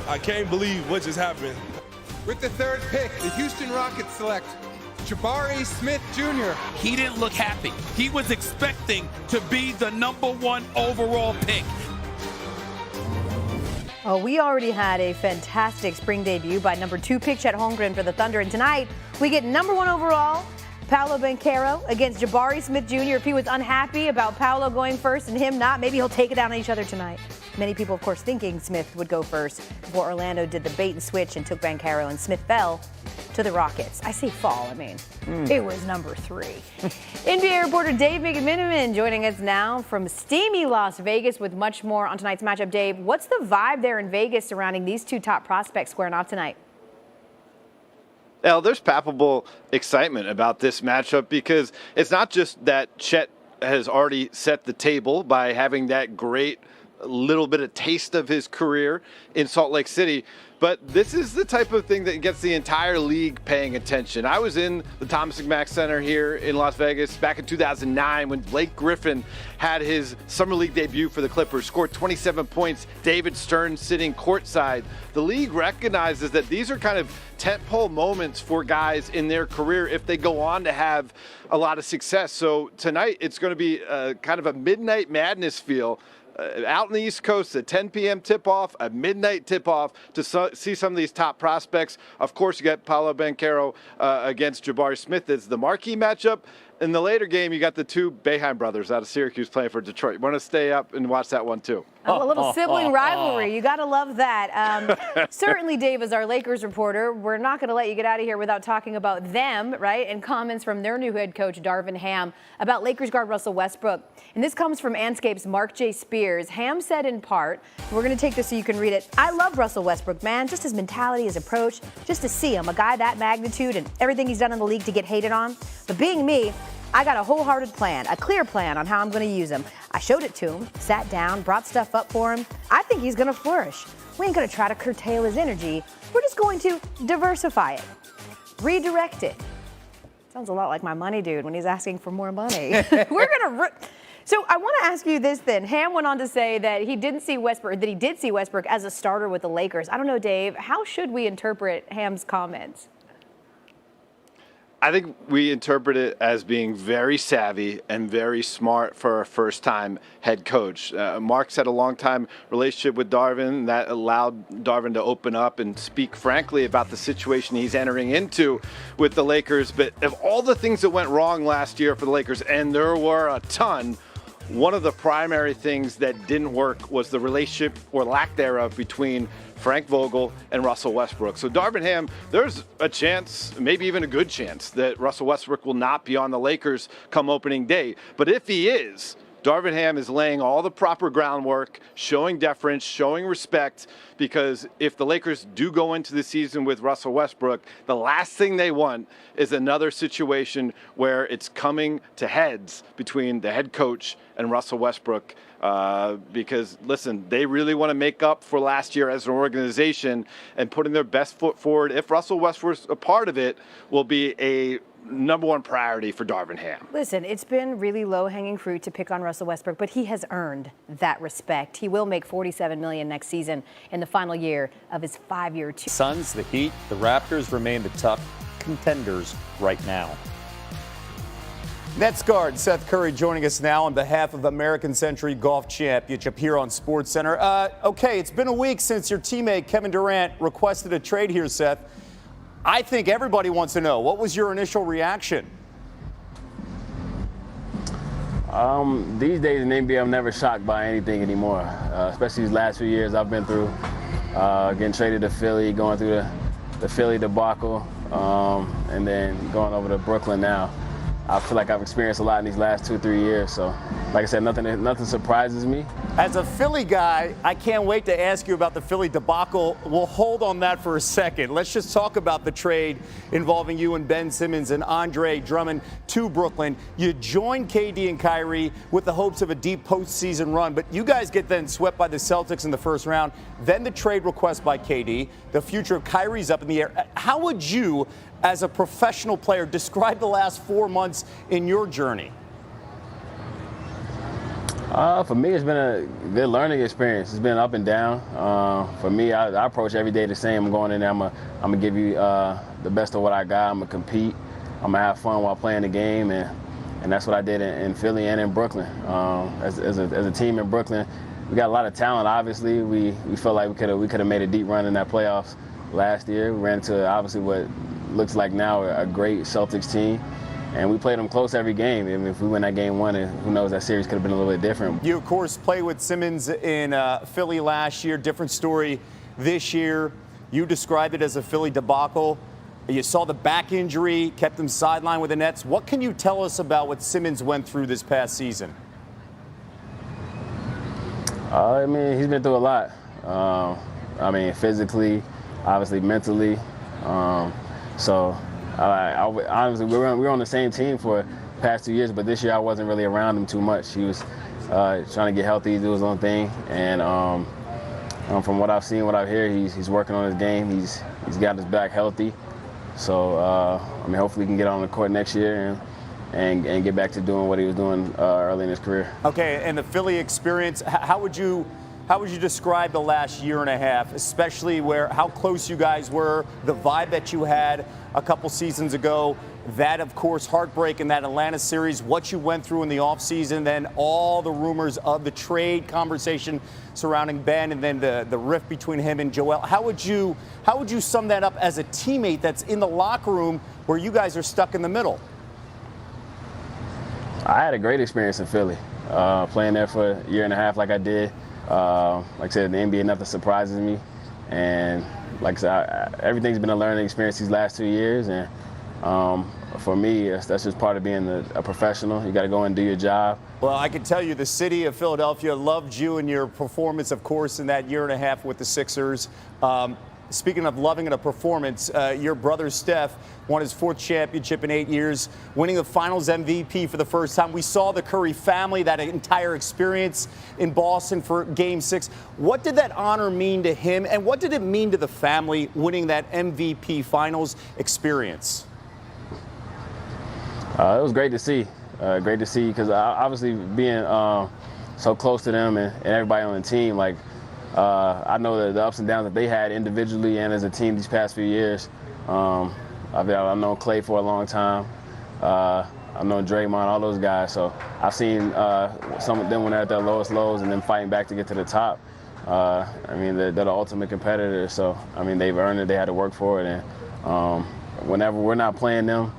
I can't believe what just happened. With the third pick, the Houston Rockets select Jabari Smith Jr. He didn't look happy. He was expecting to be the #1 overall pick. Oh, we already had a fantastic spring debut by #2 pick Chet Holmgren for the Thunder. And tonight, we get #1 overall, Paolo Banchero against Jabari Smith Jr. If he was unhappy about Paolo going first and him not, maybe he'll take it down on each other tonight. Many people, of course, thinking Smith would go first before Orlando did the bait and switch and took Banchero, and Smith fell to the Rockets. I say fall, it was #3. NBA reporter Dave McMenamin joining us now from steamy Las Vegas with much more on tonight's matchup. Dave, what's the vibe there in Vegas surrounding these two top prospects squaring off tonight? Well, there's palpable excitement about this matchup because it's not just that Chet has already set the table by having that great little bit of taste of his career in Salt Lake City, but this is the type of thing that gets the entire league paying attention. I was in the Thomas McMack Center here in Las Vegas back in 2009 when Blake Griffin had his Summer League debut for the Clippers, scored 27 points, David Stern sitting courtside. The league recognizes that these are kind of tentpole moments for guys in their career if they go on to have a lot of success. So tonight it's going to be kind of a midnight madness feel. Out on the East Coast, a 10 p.m. tip-off, a midnight tip-off to see some of these top prospects. Of course, you got Paolo Banchero against Jabari Smith as the marquee matchup. In the later game, you got the two Boeheim brothers out of Syracuse playing for Detroit. You want to stay up and watch that one, too. Oh, a little sibling rivalry. You got to love that. Certainly, Dave, as our Lakers reporter, we're not going to let you get out of here without talking about them, right? And comments from their new head coach, Darvin Ham, about Lakers guard Russell Westbrook. And this comes from Anscape's Mark J. Spears. Ham said in part, we're going to take this so you can read it, "I love Russell Westbrook, man. Just his mentality, his approach, just to see him, a guy that magnitude and everything he's done in the league to get hated on. But being me, I got a wholehearted plan, a clear plan on how I'm going to use him. I showed it to him, sat down, brought stuff up for him. I think he's going to flourish. We ain't going to try to curtail his energy. We're just going to diversify it, redirect it." Sounds a lot like my money dude when he's asking for more money. So I want to ask you this then. Ham went on to say that he did see Westbrook as a starter with the Lakers. I don't know, Dave, how should we interpret Ham's comments? I think we interpret it as being very savvy and very smart for a first-time head coach. Mark's had a long-time relationship with Darvin that allowed Darvin to open up and speak frankly about the situation he's entering into with the Lakers. But of all the things that went wrong last year for the Lakers, and there were a ton, one of the primary things that didn't work was the relationship or lack thereof between Frank Vogel and Russell Westbrook. So Darvin Ham, there's a chance, maybe even a good chance, that Russell Westbrook will not be on the Lakers come opening day. But if he is, Darvin Ham is laying all the proper groundwork, showing deference, showing respect, because if the Lakers do go into the season with Russell Westbrook, the last thing they want is another situation where it's coming to heads between the head coach and Russell Westbrook. Because, listen, they really want to make up for last year as an organization, and putting their best foot forward, if Russell Westbrook's a part of it, will be a #1 priority for Darvin Ham. Listen, it's been really low-hanging fruit to pick on Russell Westbrook, but he has earned that respect. He will make $47 million next season in the final year of his 5-year term. Suns, the Heat, the Raptors remain the top contenders right now. Nets guard Seth Curry joining us now on behalf of American Century Golf Championship here on SportsCenter. Okay, it's been a week since your teammate Kevin Durant requested a trade here, Seth. I think everybody wants to know, what was your initial reaction? These days in the NBA, I'm never shocked by anything anymore, especially these last few years I've been through, getting traded to Philly, going through the Philly debacle, and then going over to Brooklyn now. I feel like I've experienced a lot in these last 2-3 years. So, like I said, nothing surprises me. As a Philly guy, I can't wait to ask you about the Philly debacle. We'll hold on that for a second. Let's just talk about the trade involving you and Ben Simmons and Andre Drummond to Brooklyn. You joined KD and Kyrie with the hopes of a deep postseason run, but you guys get then swept by the Celtics in the first round. Then the trade request by KD. The future of Kyrie's up in the air. How would you, as a professional player, describe the last 4 months in your journey? For me, it's been a good learning experience. It's been up and down. For me, I approach every day the same. I'm going in there, I'm gonna give you the best of what I got. I'm gonna compete. I'm gonna have fun while playing the game, and that's what I did in Philly and in Brooklyn. As a team in Brooklyn, we got a lot of talent. Obviously, we felt like we could have made a deep run in that playoffs last year. We ran into obviously what looks like now a great Celtics team. And we played them close every game. I mean, if we win that game one, who knows, that series could have been a little bit different. You, of course, played with Simmons in Philly last year. Different story this year. You described it as a Philly debacle. You saw the back injury, kept him sidelined with the Nets. What can you tell us about what Simmons went through this past season? I mean, he's been through a lot. I mean, physically, obviously, mentally. Honestly, we were on the same team for the past 2 years, but this year I wasn't really around him too much. He was trying to get healthy, do his own thing, and from what I've seen, what I've heard, he's working on his game. He's got his back healthy, so I mean, hopefully he can get on the court next year and get back to doing what he was doing early in his career. Okay, and the Philly experience, how would you describe the last year and a half, especially how close you guys were, the vibe that you had a couple seasons ago, that, of course, heartbreak in that Atlanta series, what you went through in the offseason, then all the rumors of the trade conversation surrounding Ben, and then the rift between him and Joel. How would you sum that up as a teammate that's in the locker room where you guys are stuck in the middle? I had a great experience in Philly, playing there for a year and a half like I did. Like I said, the NBA, nothing surprises me. And like I said, everything's been a learning experience these last 2 years. And for me, that's just part of being a professional. You got to go and do your job. Well, I can tell you the city of Philadelphia loved you and your performance, of course, in that year and a half with the Sixers. Speaking of loving a performance, your brother Steph won his 4th championship in 8 years, winning the Finals MVP for the first time. We saw the Curry family, that entire experience in Boston for Game 6. What did that honor mean to him, and what did it mean to the family winning that MVP Finals experience? It was great to see. Great to see, because obviously being so close to them and everybody on the team, like, I know the ups and downs that they had individually and as a team these past few years. I've known Clay for a long time. I've known Draymond, all those guys. So I've seen some of them when they're at their lowest lows and then fighting back to get to the top. I mean, they're the ultimate competitors. So, I mean, they've earned it. They had to work for it. And whenever we're not playing them,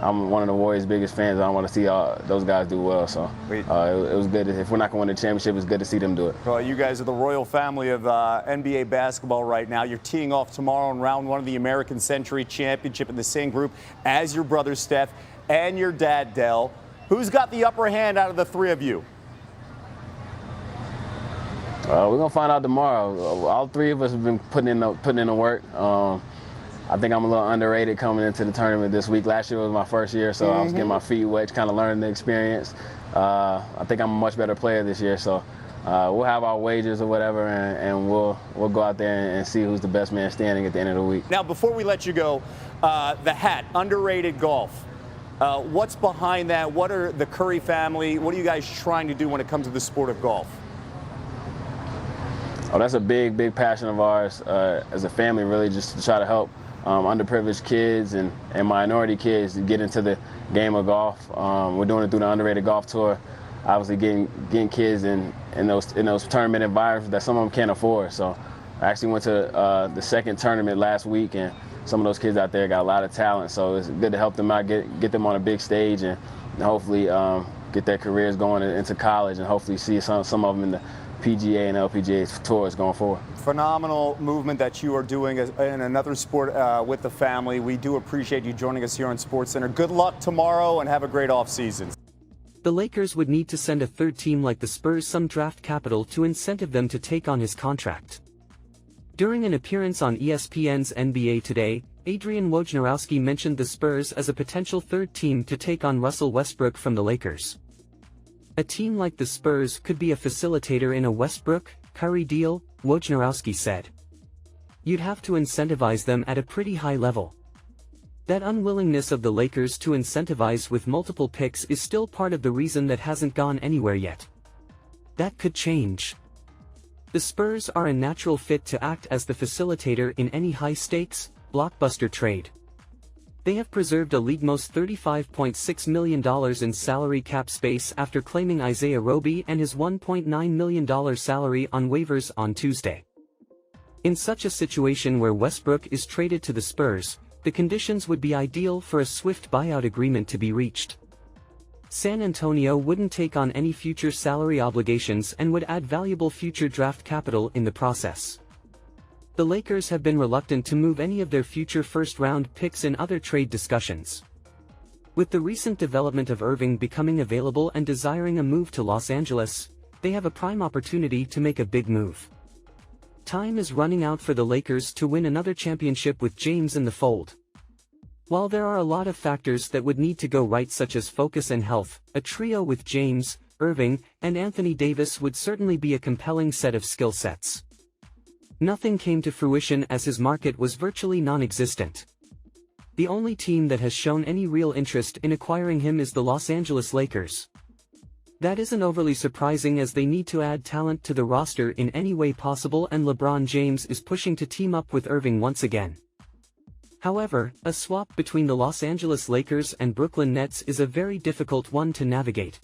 I'm one of the Warriors' biggest fans. I want to see those guys do well. So it was good. If we're not going to win the championship, it's good to see them do it. Well, you guys are the royal family of NBA basketball right now. You're teeing off tomorrow in round 1 of the American Century Championship in the same group as your brother Steph and your dad Dell. Who's got the upper hand out of the 3 of you? We're going to find out tomorrow. All 3 of us have been putting in the work. I think I'm a little underrated coming into the tournament this week. Last year was my first year, so I was getting my feet wet, kind of learning the experience. I think I'm a much better player this year, so we'll have our wagers or whatever, and we'll go out there and see who's the best man standing at the end of the week. Now, before we let you go, the hat, underrated golf. What's behind that? What are the Curry family, what are you guys trying to do when it comes to the sport of golf? Oh, that's a big, big passion of ours as a family, really, just to try to help underprivileged kids and minority kids to get into the game of golf. We're doing it through the Underrated Golf Tour, obviously getting kids in those tournament environments that some of them can't afford. So I actually went to the 2nd tournament last week, and some of those kids out there got a lot of talent. So it's good to help them out, get them on a big stage, and hopefully get their careers going into college, and hopefully see some of them in the PGA and LPGA tours going forward. Phenomenal movement that you are doing in another sport with the family. We do appreciate you joining us here on SportsCenter. Good luck tomorrow and have a great offseason. The Lakers would need to send a 3rd team like the Spurs some draft capital to incentive them to take on his contract. During an appearance on ESPN's NBA Today, Adrian Wojnarowski mentioned the Spurs as a potential 3rd team to take on Russell Westbrook from the Lakers. A team like the Spurs could be a facilitator in a Westbrook-Curry deal, Wojnarowski said. You'd have to incentivize them at a pretty high level. That unwillingness of the Lakers to incentivize with multiple picks is still part of the reason that hasn't gone anywhere yet. that could change. The Spurs are a natural fit to act as the facilitator in any high-stakes, blockbuster trade. They have preserved a league-most $35.6 million in salary cap space after claiming Isaiah Roby and his $1.9 million salary on waivers on Tuesday. In such a situation where Westbrook is traded to the Spurs, the conditions would be ideal for a swift buyout agreement to be reached. San Antonio wouldn't take on any future salary obligations and would add valuable future draft capital in the process. The Lakers have been reluctant to move any of their future first-round picks in other trade discussions. With the recent development of Irving becoming available and desiring a move to Los Angeles, they have a prime opportunity to make a big move. Time is running out for the Lakers to win another championship with James in the fold. While there are a lot of factors that would need to go right, such as focus and health, a trio with James, Irving, and Anthony Davis would certainly be a compelling set of skill sets. Nothing came to fruition as his market was virtually non-existent. The only team that has shown any real interest in acquiring him is the Los Angeles Lakers. That isn't overly surprising, as they need to add talent to the roster in any way possible, and LeBron James is pushing to team up with Irving once again. However, a swap between the Los Angeles Lakers and Brooklyn Nets is a very difficult one to navigate.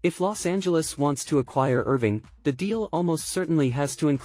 If Los Angeles wants to acquire Irving, the deal almost certainly has to include